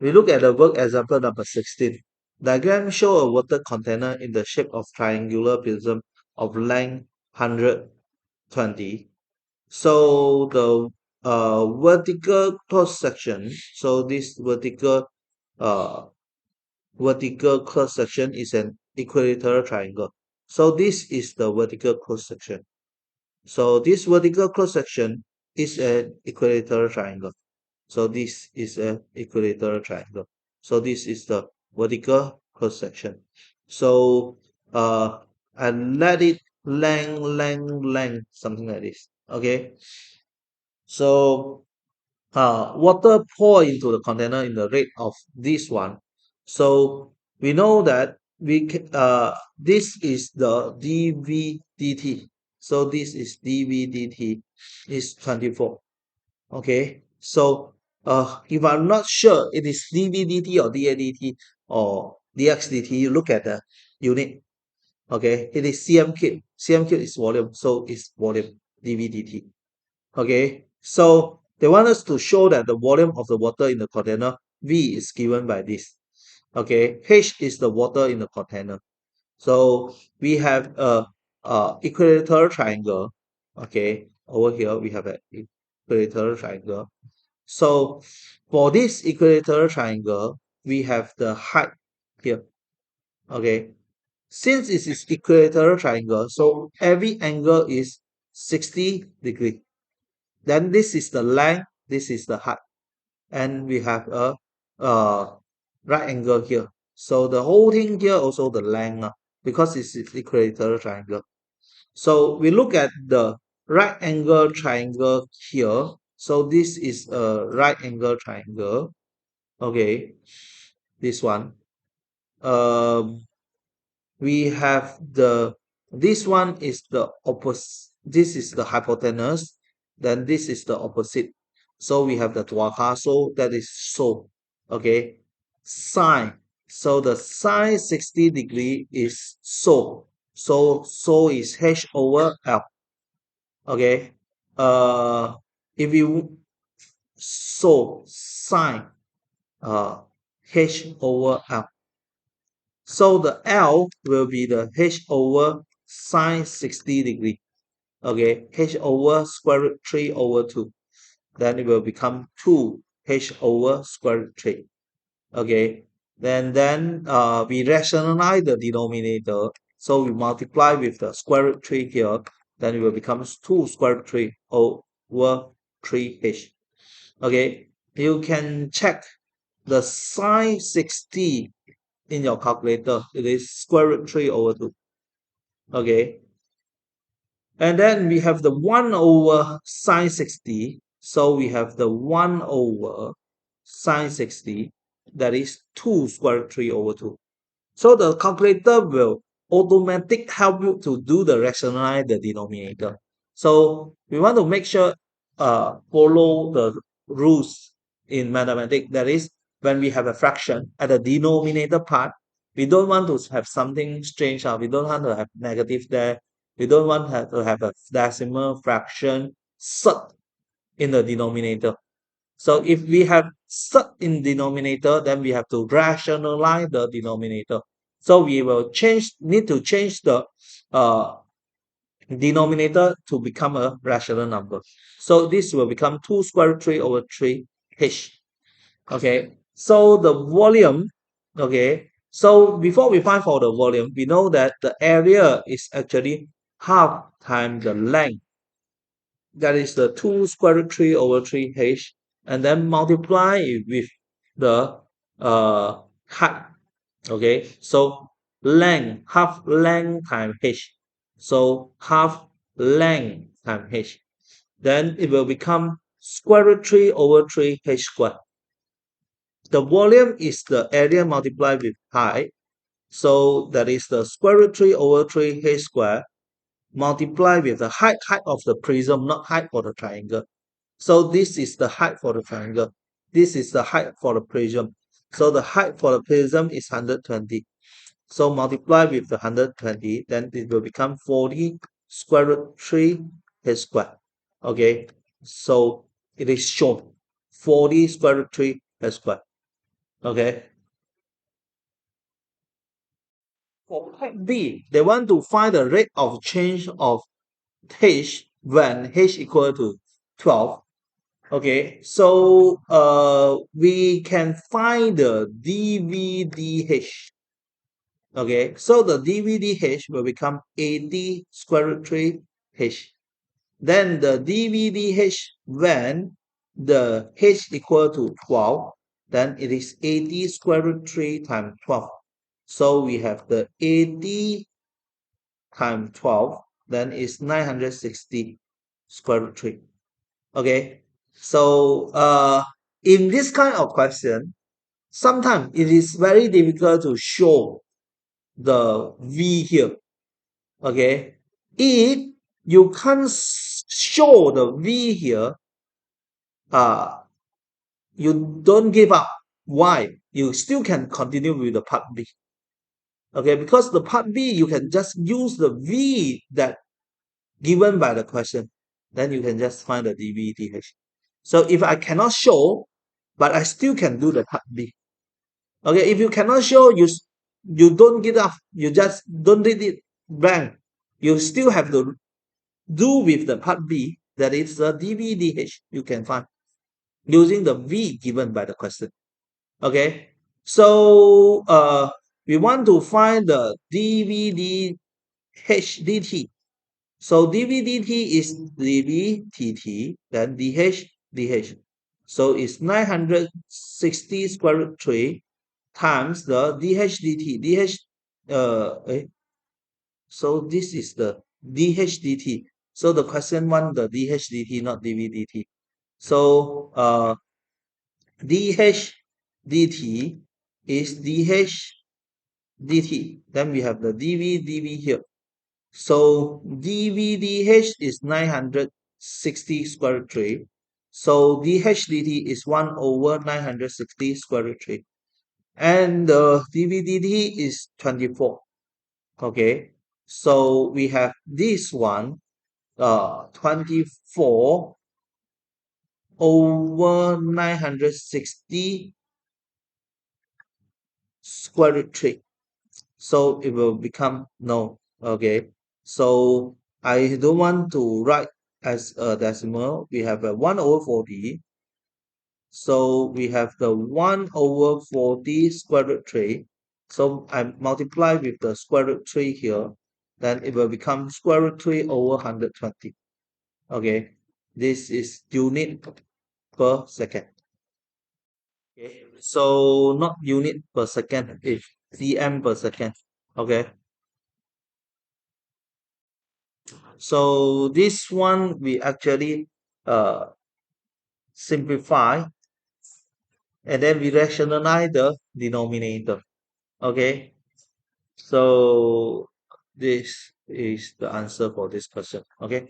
We look at the work example number 16. Diagram show a water container in the shape of triangular prism of length 120. So the vertical cross section, so this uh, vertical cross section is an equilateral triangle. So this is the vertical cross section. So this vertical cross section is an equilateral triangle. So this is a equilateral triangle. So this is the vertical cross section. So and let it length, something like this. Okay. So water pour into the container in the rate of this one. So we know that this is the dV dt. So this is dV dt is 24. Okay, so if I'm not sure it is dV dt or dA dt or dx dt, you look at the unit. Okay, it is cm cube. Cm cube is volume, so it's volume dV dt. Okay, so they want us to show that the volume of the water in the container V is given by this. Okay, H is the water in the container. So we have a equilateral triangle. Okay, over here we have an equilateral triangle. So for this equilateral triangle, we have the height here. Okay, since it is equilateral triangle, so every angle is 60 degree. Then this is the length, this is the height, and we have a right angle here. So the whole thing here also the length because it's equilateral triangle. So we look at the right angle triangle here. So this is a right angle triangle. Okay, this one. Um, we have this one is the opposite. This is the hypotenuse. Then this is the opposite. So we have the tuaka. So that is so. Okay, sine. So the sine 60 degree is so. So is h over l. Okay. If you so sine h over l. So the L will be the h over sine 60 degree. Okay, h over square root 3 over 2. Then it will become 2 h over square root 3. Okay, then we rationalize the denominator. So we multiply with the square root 3 here. Then it will become 2 square root 3 over 3h. Okay, you can check the sine 60 in your calculator. It is square root 3 over 2. Okay. And then we have the 1 over sine 60. So we have the 1 over sine 60. That is 2 square root 3 over 2. So the calculator will automatically help you to do the rationalize the denominator. So we want to make sure follow the rules in mathematics. That is, when we have a fraction at the denominator part, we don't want to have something strange. We don't want to have negative there. We don't want to have a decimal fraction set in the denominator. So if we have set in denominator, then we have to rationalize the denominator. So we will need to change the uh, denominator to become a rational number. So this will become 2 square root 3 over 3h. Okay, so the volume, okay, so before we find for the volume, we know that the area is actually half times the length. That is the 2 square root 3 over 3h, and then multiply with the height. Okay, so length, half length times h. So half length times h. Then it will become square root 3 over 3h squared. The volume is the area multiplied with height. So that is the square root 3 over 3h squared multiplied with the height of the prism, not height for the triangle. So this is the height for the triangle. This is the height for the prism. So the height for the prism is 120. So multiply with the 120, then it will become 40 square root 3 h squared. Okay, so it is shown 40 square root 3 h squared. Okay. For type B, they want to find the rate of change of H when H equal to 12. Okay, so we can find the dVdH. Okay, so the dVdH will become 80 square root 3 H. Then the dVdH when the H equal to 12, then it is 80 square root 3 times 12. So we have the 80 times 12, then it's 960 square root 3. Okay, so in this kind of question, sometimes it is very difficult to show the V here. Okay, if you can't show the V here, uh, you don't give up. Why? You still can continue with the part B. Okay, because the part B, you can just use the V that given by the question. Then you can just find the dVdH. So if I cannot show, but I still can do the part B. Okay, if you cannot show, you don't give up. You just don't read it blank. You still have to do with the part B, that is the dVdH you can find using the V given by the question. Okay, so we want to find the dVdH dt. So dV is dV then dH. So it's 960 square root 3 times the dH dt. So this is the dH dt. So the question one, the dH dt, not dV dt. So dH dt is dH dt. Then we have the dV here. So dVdH is 960 square root 3. So dH dt is 1 over 960 square root 3. And the dV is 24. Okay. So we have this one, 24 over 960 square root 3. So it will become no. Okay, so I don't want to write as a decimal. We have a 1 over 40. So we have the 1 over 40 square root 3. So I multiply with the square root 3 here, then it will become square root 3 over 120. Okay, this is unit per second. Okay, so not unit per second, it's cm per second. Okay, so this one we actually uh, simplify and then we rationalize the denominator. Okay, so this is the answer for this question. Okay.